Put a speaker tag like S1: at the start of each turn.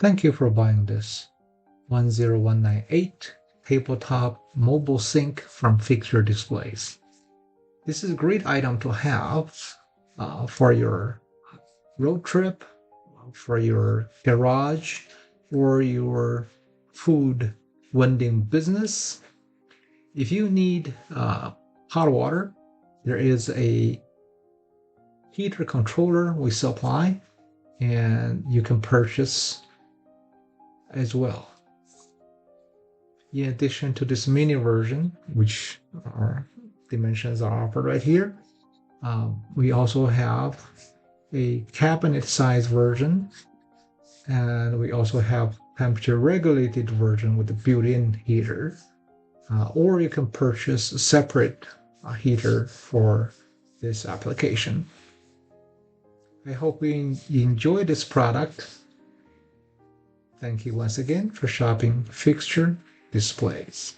S1: Thank you for buying this 10198 tabletop mobile sink from Fixture Displays. This is a great item to have for your road trip, for your garage, or your food vending business. If you need hot water, there is a heater controller we supply, and you can purchase as well. In addition to this mini version, which our dimensions are offered right here, we also have a cabinet size version, and we also have temperature regulated version with the built-in heater, or you can purchase a separate heater for this application. I hope you enjoy this product. Thank you once again for shopping Fixture Displays.